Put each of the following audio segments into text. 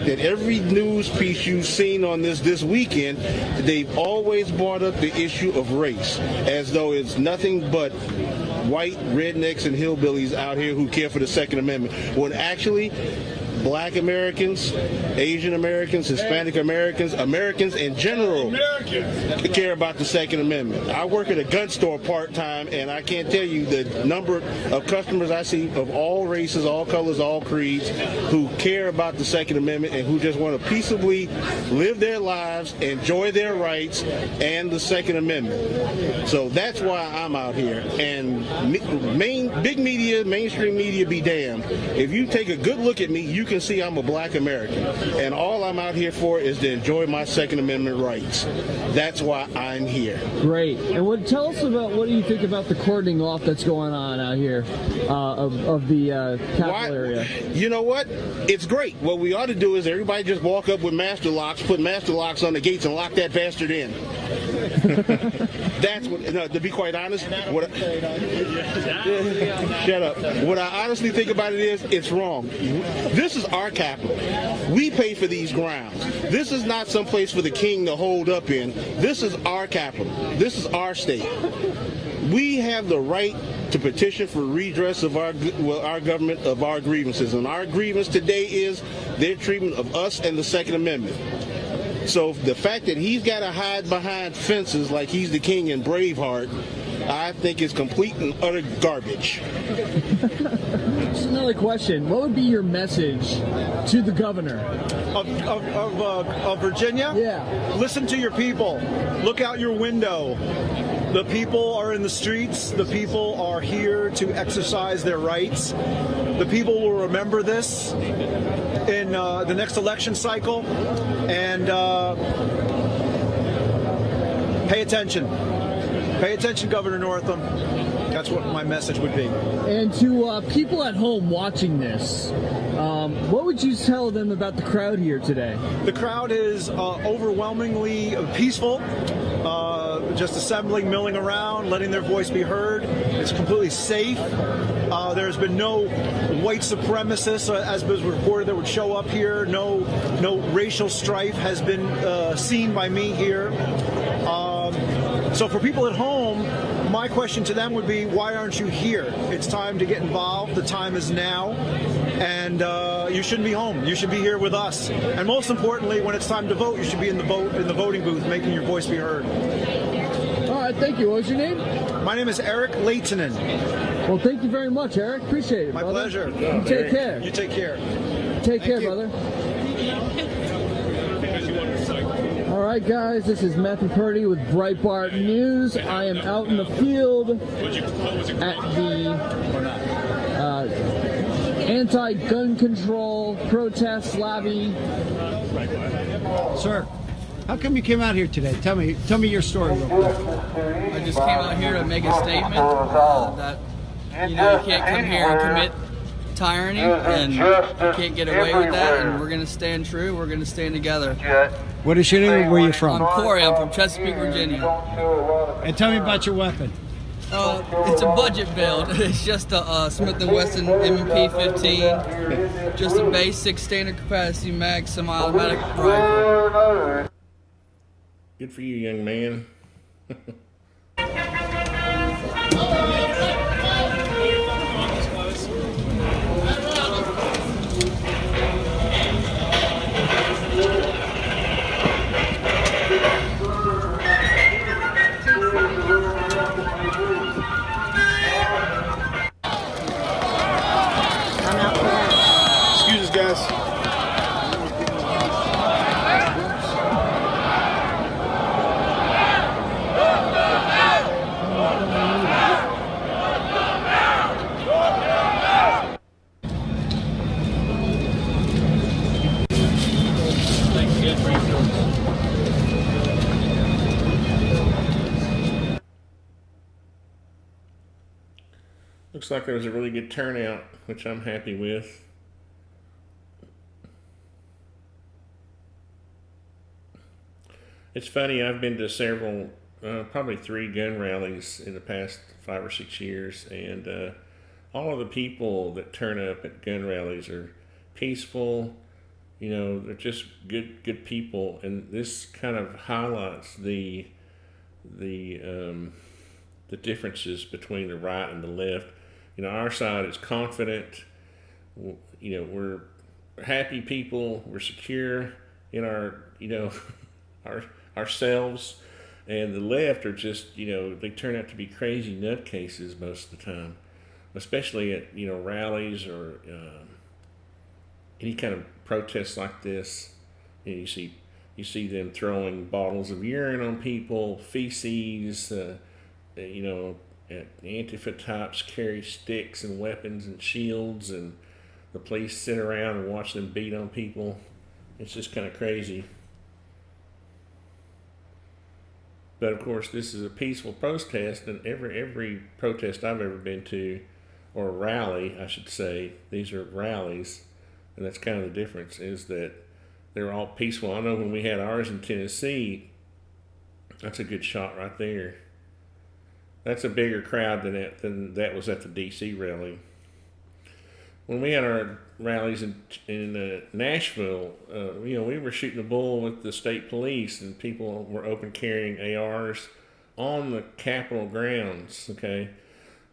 That every news piece you've seen on this weekend, they've always brought up the issue of race, as though it's nothing but white rednecks and hillbillies out here who care for the Second Amendment, when actually Black Americans, Asian Americans, Hispanic Americans, Americans in general care about the Second Amendment. I work at a gun store part-time, and I can't tell you the number of customers I see of all races, all colors, all creeds, who care about the Second Amendment and who just want to peaceably live their lives, enjoy their rights, and the Second Amendment. So that's why I'm out here. And big media, mainstream media be damned. If you take a good look at me, you can see I'm a Black American, and all I'm out here for is to enjoy my Second Amendment rights. That's why I'm here. Great. And tell us about, what do you think about the cordoning off that's going on out here of the Capitol area? You know what? It's great. What we ought to do is everybody just walk up with master locks, put master locks on the gates, and lock that bastard in. That's what. No, to be quite honest, shut up. What I honestly think about it is, it's wrong. This is our capital. We pay for these grounds. This is not some place for the king to hold up in. This is our capital. This is our state. We have the right to petition for redress of our government, of our grievances. And our grievance today is their treatment of us and the Second Amendment. So the fact that he's got to hide behind fences like he's the king in Braveheart, I think is complete and utter garbage. Just another question. What would be your message to the governor of Virginia? Yeah. Listen to your people. Look out your window. The people are in the streets. The people are here to exercise their rights. The people will remember this in the next election cycle, and pay attention. Pay attention, Governor Northam. That's what my message would be. And to people at home watching this, what would you tell them about the crowd here today? The crowd is overwhelmingly peaceful, just assembling, milling around, letting their voice be heard. It's completely safe. There's been no white supremacists, as was reported, that would show up here. No racial strife has been seen by me here. So for people at home, my question to them would be, why aren't you here? It's time to get involved. The time is now. And you shouldn't be home. You should be here with us. And most importantly, when it's time to vote, you should be in the voting booth, making your voice be heard. All right, thank you. What was your name? My name is Eric Leitonen. Well, thank you very much, Eric. Appreciate it, My brother. pleasure. You take care. You take care. Take care, brother. All right, guys, this is Matthew Purdy with Breitbart News. I am out in the field at the anti-gun control protest lobby. Sir, how come you came out here today? Tell me your story real quick. I just came out here to make a statement that you can't come here and commit tyranny, and you can't get away with that, and we're going to stand true. We're going to stand together. What is your name and where are you from? I'm Corey. I'm from Chesapeake, Virginia. And tell me about your weapon. It's a budget build. It's just a Smith & Wesson M&P 15, just a basic standard capacity mag semi-automatic rifle. Good for you, young man. Excuse us, guys. Looks like there was a really good turnout, which I'm happy with. It's funny, I've been to several, probably 3 gun rallies in the past 5 or 6 years, and all of the people that turn up at gun rallies are peaceful, You know, they're just good people, and this kind of highlights the differences between the right and the left. You know, our side is confident. You know, we're happy people. We're secure in our, you know, ourselves. And the left are just, you know, they turn out to be crazy nutcases most of the time, especially at, you know, rallies or any kind of protests like this. You know, you see them throwing bottles of urine on people, feces. You know, Antifa types carry sticks and weapons and shields, and the police sit around and watch them beat on people. It's just kind of crazy. But of course, this is a peaceful protest, and every protest I've ever been to, or rally, I should say, these are rallies, and that's kind of the difference, is that they're all peaceful. I know when we had ours in Tennessee, that's a good shot right there. That's a bigger crowd than that was at the D.C. rally. When we had our rallies in Nashville, you know, we were shooting the bull with the state police, and people were open carrying ARs on the Capitol grounds, okay?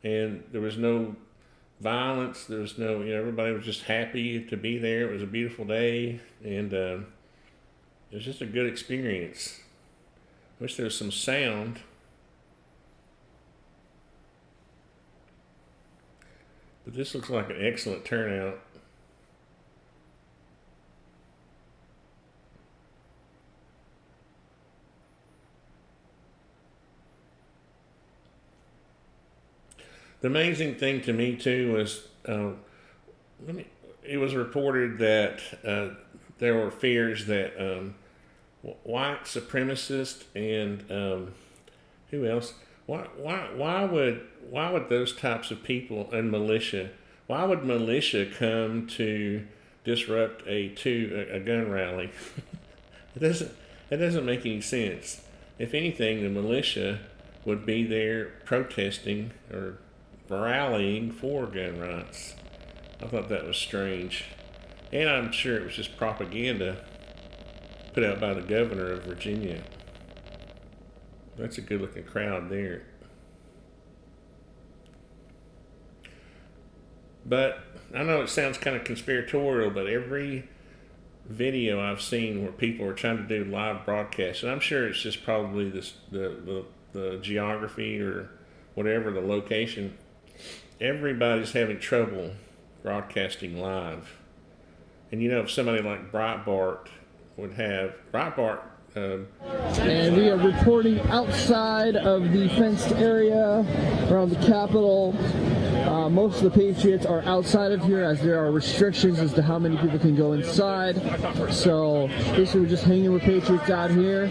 And there was no violence. There was no, you know, everybody was just happy to be there. It was a beautiful day, and it was just a good experience. I wish there was some sound. But this looks like an excellent turnout. The amazing thing to me too was it was reported that there were fears that white supremacists and who else? Why would those types of people and militia? Why would militia come to disrupt a gun rally? It doesn't make any sense. If anything, the militia would be there protesting or rallying for gun rights. I thought that was strange, and I'm sure it was just propaganda put out by the governor of Virginia. That's a good looking crowd there. But I know it sounds kind of conspiratorial, but every video I've seen where people are trying to do live broadcasts, and I'm sure it's just probably the geography or whatever, the location, everybody's having trouble broadcasting live. And you know, if somebody like Breitbart would have, and we are reporting outside of the fenced area around the Capitol. Most of the Patriots are outside of here, as there are restrictions as to how many people can go inside. So basically we're just hanging with Patriots out here.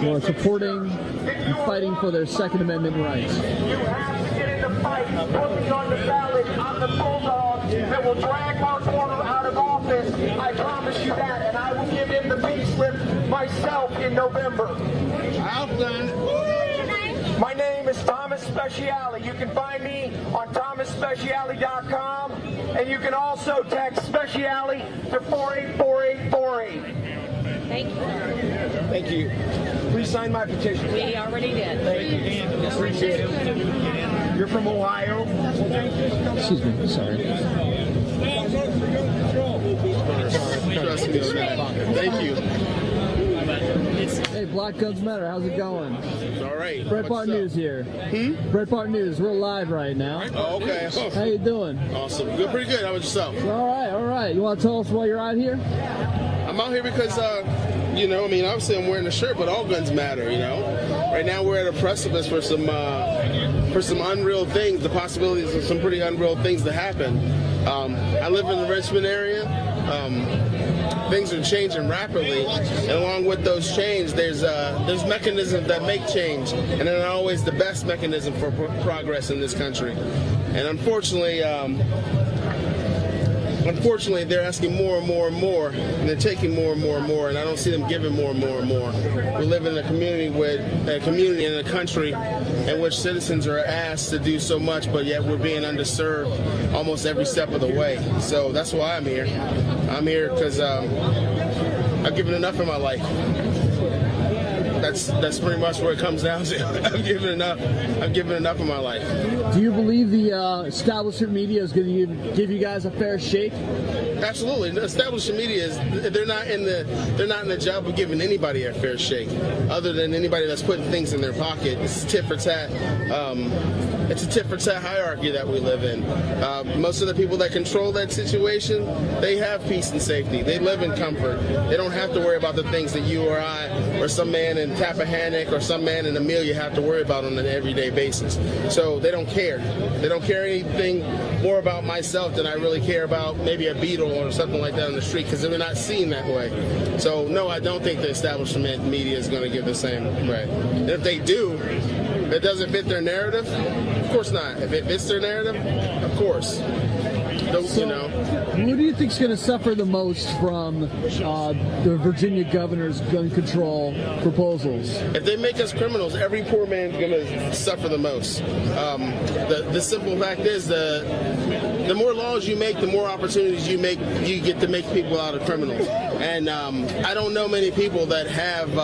We're supporting and fighting for their Second Amendment rights. You have to get in the fight. Put me on the ballot. I'm the bulldog that will drag Mark Warner out of office. I promise you that, and I will give him the pink slip myself in November. My name is Thomas Speciale. You can find me on thomasspeciale.com, and you can also text Speciale to 484848. Thank you. Thank you. Please sign my petition. We already did. Thank you. Appreciate it. You're from Ohio? Excuse me, sorry. Thank you. Hey, Black Guns Matter, how's it going? It's all right. Breitbart News here. Breitbart News, we're live right now. Oh, okay. How you doing? Awesome. Good, pretty good. How about yourself? All right. You want to tell us why you're out here? I'm out here because, you know, I mean, obviously I'm wearing a shirt, but all guns matter, you know. Right now we're at a precipice for some unreal things, the possibilities of some pretty unreal things to happen. I live in the Richmond area. Things are changing rapidly, and along with those changes, there's mechanisms that make change, and they're not always the best mechanism for progress in this country. And unfortunately, unfortunately, they're asking more and more and more, and they're taking more and more and more, and I don't see them giving more and more and more. We live in a community in a country in which citizens are asked to do so much, but yet we're being underserved almost every step of the way. So that's why I'm here. I'm here because I've given enough in my life. That's pretty much what it comes down to. I've given enough in my life. Do you believe the establishment media is going to give you guys a fair shake? Absolutely. The establishment media they're not in the job of giving anybody a fair shake, other than anybody that's putting things in their pocket. It's tit for tat. It's a tit for tat hierarchy that we live in. Most of the people that control that situation, they have peace and safety. They live in comfort. They don't have to worry about the things that you or I or some man in Tappahannock or some man in Amelia have to worry about on an everyday basis. So they don't care. They don't care anything more about myself than I really care about maybe a beetle or something like that on the street, because they're not seen that way. So no, I don't think the establishment media is going to give the same right. And if they do, if it doesn't fit their narrative, of course not. If it fits their narrative, of course. Who do you think is going to suffer the most from the Virginia governor's gun control proposals? If they make us criminals, every poor man's going to suffer the most. The simple fact is, the more laws you make, the more opportunities you get to make people out of criminals. And I don't know many people that have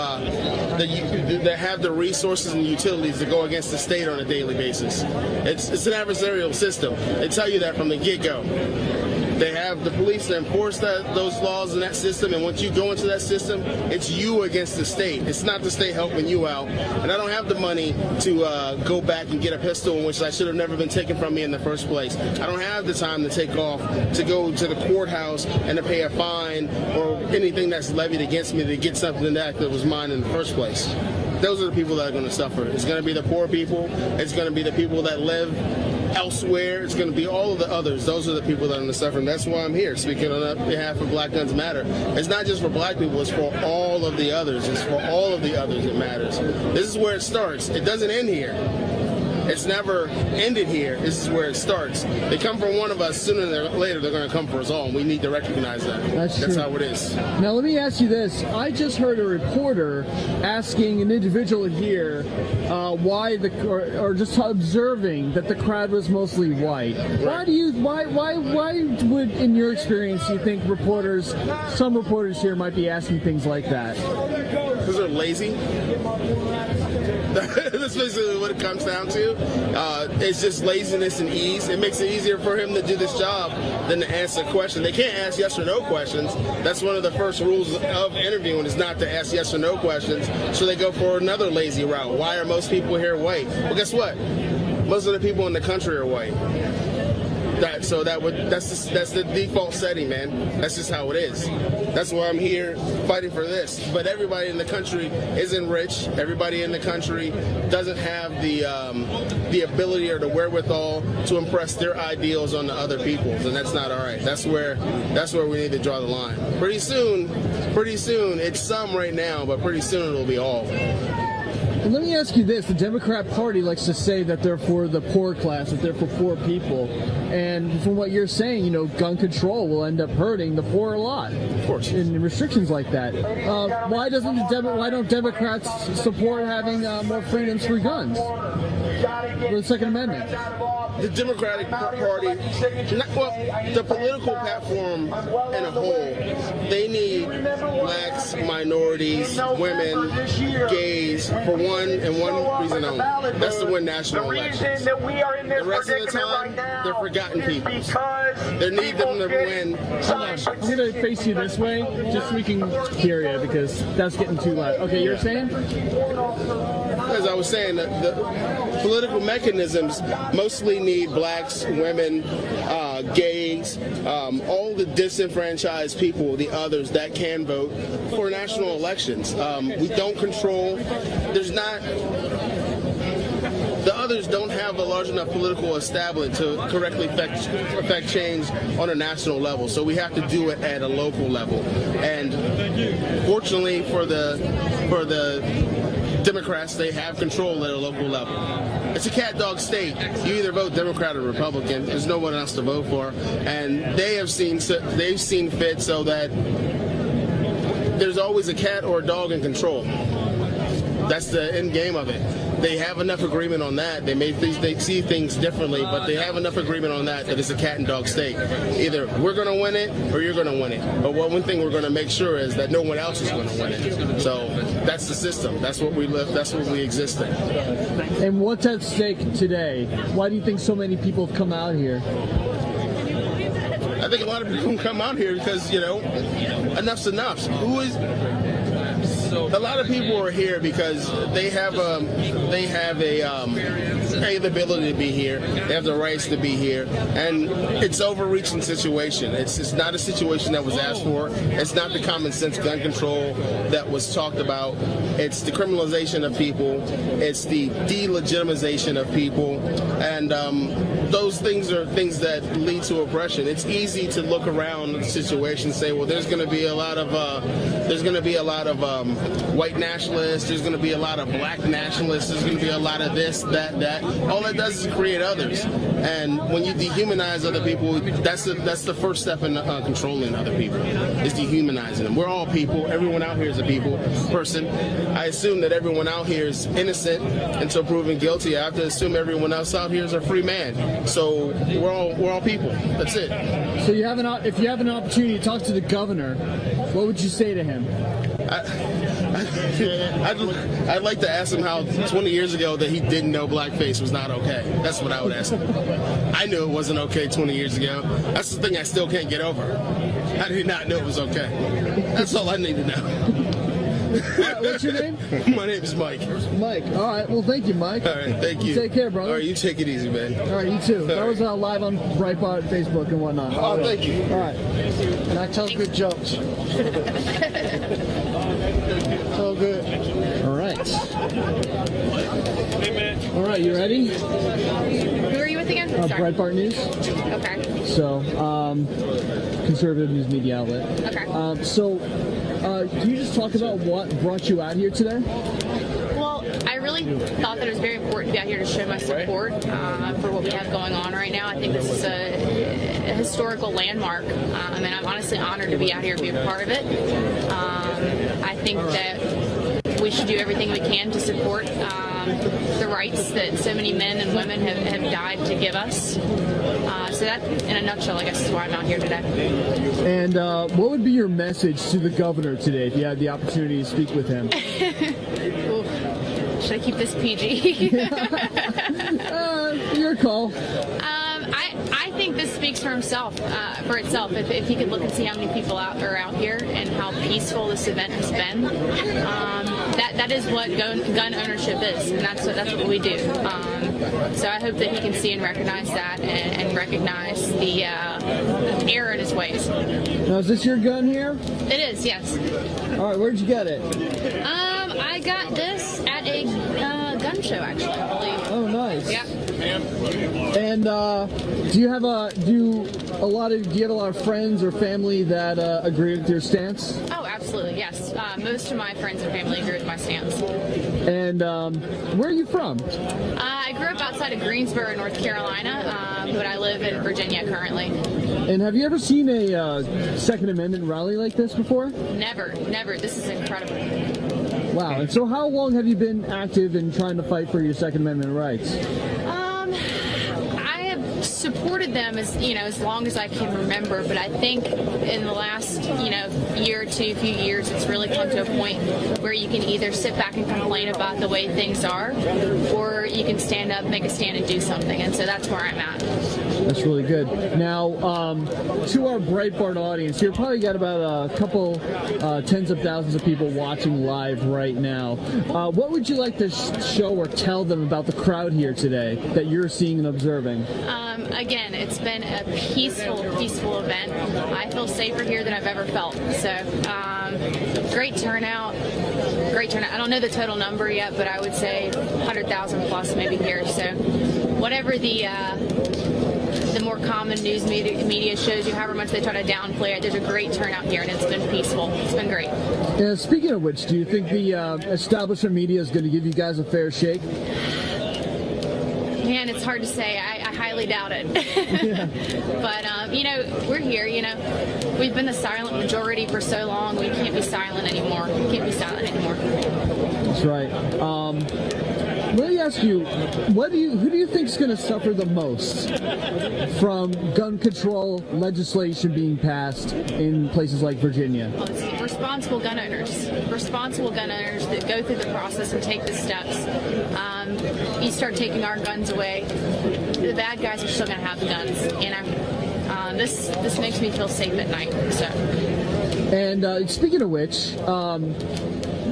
the resources and utilities to go against the state on a daily basis. It's an adversarial system. They tell you that from the get-go. They have the police to enforce those laws in that system, and once you go into that system, it's you against the state. It's not the state helping you out. And I don't have the money to go back and get a pistol, in which I should have never been taken from me in the first place. I don't have the time to take off to go to the courthouse and to pay a fine or anything that's levied against me to get something that was mine in the first place. Those are the people that are going to suffer. It's going to be the poor people. It's going to be the people that live elsewhere. It's going to be all of the others. Those are the people that are going to suffer. And that's why I'm here, speaking on behalf of Black Guns Matter. It's not just for black people. It's for all of the others. It's for all of the others that matters. This is where it starts. It doesn't end here. It's never ended here. This is where it starts. They come for one of us. Sooner or later, they're going to come for us all, and we need to recognize that. That's how it is. Now, let me ask you this. I just heard a reporter asking an individual here why or just observing that the crowd was mostly white. Right. Why would, in your experience, you think some reporters here might be asking things like that? Because they're lazy. That's basically what it comes down to. It's just laziness and ease. It makes it easier for him to do this job than to answer questions. They can't ask yes or no questions. That's one of the first rules of interviewing, is not to ask yes or no questions. So they go for another lazy route. Why are most people here white? Well, guess what? Most of the people in the country are white. That's the default setting, man. That's just how it is. That's why I'm here fighting for this. But everybody in the country isn't rich. Everybody in the country doesn't have the ability or the wherewithal to impress their ideals on the other people's, and that's not all right. That's where we need to draw the line. Pretty soon, it's some right now, but pretty soon it'll be all. And let me ask you this. The Democrat Party likes to say that they're for the poor class, that they're for poor people. And from what you're saying, gun control will end up hurting the poor a lot. Of course. And restrictions like that. Why don't Democrats support having more freedoms for guns? For the Second Amendment? The Democratic Party, the political platform in a whole, they need blacks, minorities, women, gays, for one reason only. That's to win national elections. The rest of the time, they're forgotten people. They need them to win. I'm going to face you this way, just so we can hear you, because that's getting too loud. Okay, you're saying? As I was saying, the political mechanisms mostly need blacks, women, gays, all the disenfranchised people, the others that can vote for national elections. We don't control. The others don't have a large enough political establishment to correctly affect change on a national level. So we have to do it at a local level. And fortunately for the Democrats, they have control at a local level. It's a cat-dog state. You either vote Democrat or Republican. There's no one else to vote for, and they've seen fit so that there's always a cat or a dog in control. That's the end game of it. They have enough agreement on that. They see things differently, but they have enough agreement on that it's a cat and dog state. Either we're going to win it or you're going to win it. But one thing we're going to make sure is that no one else is going to win it. So that's the system. That's what we live. That's what we exist in. And what's at stake today? Why do you think so many people have come out here? I think a lot of people come out here because, enough's enough. A lot of people are here because they have the ability to be here. They have the rights to be here, and it's overreaching situation. It's not a situation that was asked for. It's not the common sense gun control that was talked about. It's the criminalization of people. It's the delegitimization of people, and those things are things that lead to oppression. It's easy to look around the situation and say, well, there's going to be a lot of white nationalists, there's going to be a lot of black nationalists, there's going to be a lot of this, that. All that does is create others. And when you dehumanize other people, that's the first step in controlling other people, is dehumanizing them. We're all people. Everyone out here is a person. I assume that everyone out here is innocent until proven guilty. I have to assume everyone else out here is a free man. So we're all people. That's it. So if you have an opportunity to talk to the governor, what would you say to him? I'd like to ask him how 20 years ago that he didn't know blackface was not okay. That's what I would ask him. I knew it wasn't okay 20 years ago. That's the thing I still can't get over. I did not know it was okay. That's all I need to know. What's your name? My name is Mike. Mike. All right. Well, thank you, Mike. All right. Thank you. Take care, brother. All right. You take it easy, man. All right. You too. That was live on Breitbart, Facebook, and whatnot. Oh, thank you. All right. And I tell good jokes. So good. All right. All right. You ready? Who are you with again? Sorry. Breitbart News. Okay. So, conservative news media outlet. Okay. Can you just talk about what brought you out here today? Well, I really thought that it was very important to be out here to show my support for what we have going on right now. I think this is a historical landmark, and I'm honestly honored to be out here and be a part of it. I think that we should do everything we can to support the rights that so many men and women have died to give us. So that, in a nutshell, I guess is why I'm out here today. And what would be your message to the governor today if you had the opportunity to speak with him? Should I keep this PG? Your call. I think this speaks for itself. If he could look and see how many people are out here and how peaceful this event has been, that is what gun ownership is, and that's what we do. So I hope that he can see and recognize that, and recognize the error in his ways. Now, is this your gun here? It is, yes. All right, where'd you get it? I got this at a gun show, actually, I believe. Oh, nice. Yeah. And do you have a lot of friends or family that agree with your stance? Oh, absolutely, yes. Most of my friends and family agree with my stance. And where are you from? I grew up outside of Greensboro, North Carolina, but I live in Virginia currently. And have you ever seen a Second Amendment rally like this before? Never. This is incredible. Wow. And so how long have you been active in trying to fight for your Second Amendment rights? I have supported them as long as I can remember, but I think in the last year or two, few years, it's really come to a point where you can either sit back and complain about the way things are, or you can stand up, make a stand, and do something. And so that's where I'm at. That's really good. Now, to our Breitbart audience, you've probably got about a couple tens of thousands of people watching live right now. What would you like to show or tell them about the crowd here today that you're seeing and observing? Again, it's been a peaceful event. I feel safer here than I've ever felt. So, great turnout. I don't know the total number yet, but I would say 100,000 plus maybe here. So, whatever the the more common news media shows you, however much they try to downplay it, there's a great turnout here, and it's been peaceful. It's been great. Speaking of which, do you think the establishment media is going to give you guys a fair shake? Man, it's hard to say. I highly doubt it. But, we're here, We've been the silent majority for so long. We can't be silent anymore. That's right. Let me ask you, who do you think is going to suffer the most from gun control legislation being passed in places like Virginia? Well, it's responsible gun owners that go through the process and take the steps. You start taking our guns away, the bad guys are still going to have the guns. This makes me feel safe at night. So. And speaking of which,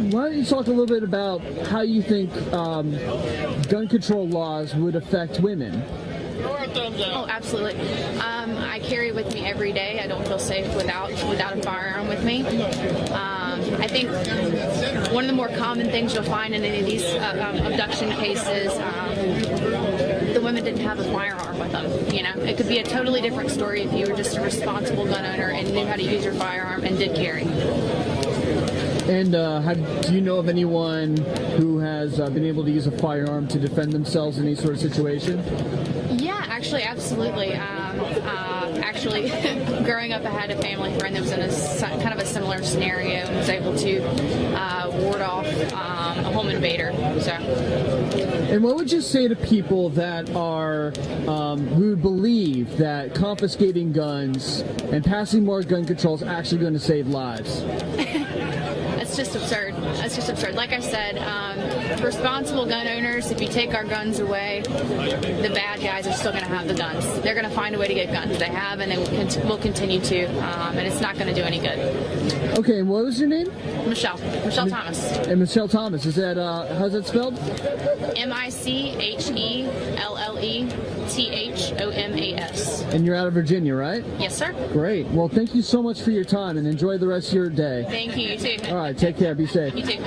why don't you talk a little bit about how you think gun control laws would affect women? Oh, absolutely. I carry with me every day. I don't feel safe without a firearm with me. I think one of the more common things you'll find in any of these abduction cases, the women didn't have a firearm with them. It could be a totally different story if you were just a responsible gun owner and knew how to use your firearm and did carry. And do you know of anyone who has been able to use a firearm to defend themselves in any sort of situation? Yeah, actually, absolutely. Growing up, I had a family friend that was in a kind of a similar scenario and was able to ward off a home invader. So. And what would you say to people that are who believe that confiscating guns and passing more gun control is actually going to save lives? It's just absurd. Like I said, responsible gun owners, if you take our guns away, the bad guys are still going to have the guns. They're going to find a way to get guns. They have, and they will continue to, and it's not going to do any good. Okay, and what was your name? Michelle Thomas. And Michelle Thomas, is that, how's that spelled? MICHELLETHOMAS. And you're out of Virginia, right? Yes, sir. Great. Well, thank you so much for your time, and enjoy the rest of your day. Thank you, you too. All right, take care. Be safe. You too.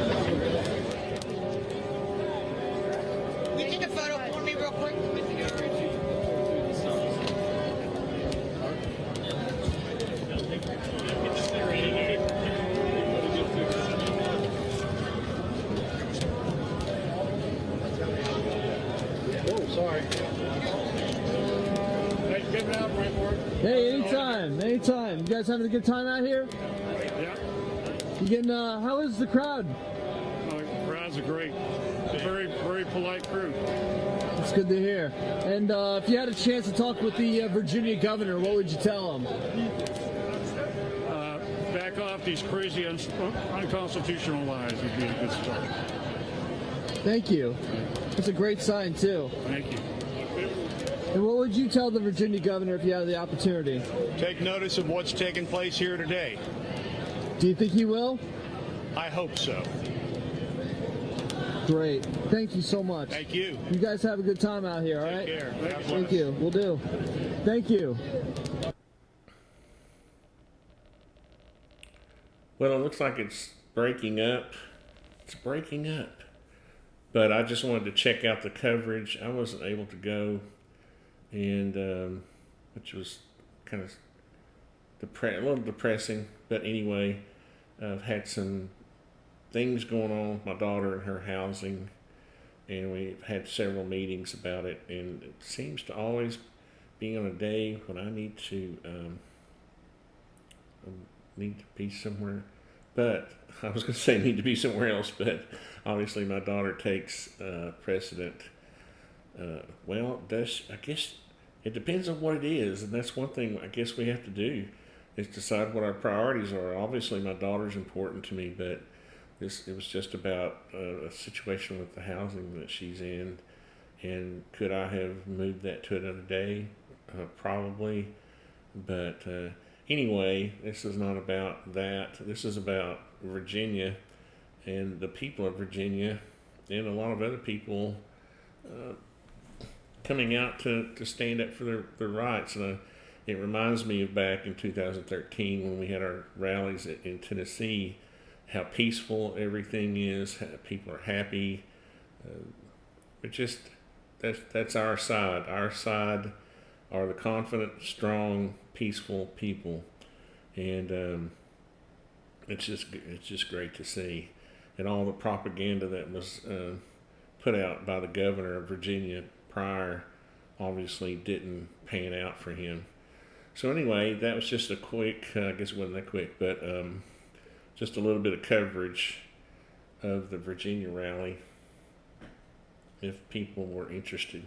Take a photo for me real quick. Oh, sorry. Hey, anytime. You guys having a good time out here? Yeah. You getting, how is the crowd? The crowds are great. Very, very polite crew. It's good to hear. And if you had a chance to talk with the Virginia governor, what would you tell him? Back off these crazy unconstitutional lies would be a good start. Thank you. That's a great sign, too. Thank you. And what would you tell the Virginia governor if you had the opportunity? Take notice of what's taking place here today. Do you think he will? I hope so. Great. Thank you so much. Thank you. You guys have a good time out here, all right? Take care. Thank you. We'll do. Thank you. Well, it looks like it's breaking up. It's breaking up. But I just wanted to check out the coverage. I wasn't able to go, and which was kind of a little depressing. But anyway, I've had some things going on with my daughter and her housing, and we've had several meetings about it. And it seems to always be on a day when I need to be somewhere. But I was going to say need to be somewhere else, but obviously my daughter takes precedent. I guess it depends on what it is, and that's one thing I guess we have to do is decide what our priorities are. Obviously my daughter's important to me, but it was just about a situation with the housing that she's in, and could I have moved that to another day? Probably, but anyway, this is not about that. This is about Virginia and the people of Virginia and a lot of other people coming out to stand up for their rights. And it reminds me of back in 2013 when we had our rallies in Tennessee, how peaceful everything is, how people are happy. That's our side. Our side are the confident, strong, peaceful people, and it's just great to see. And all the propaganda that was put out by the governor of Virginia prior obviously didn't pan out for him. So anyway, that was just a quick, I guess it wasn't that quick, but just a little bit of coverage of the Virginia rally if people were interested.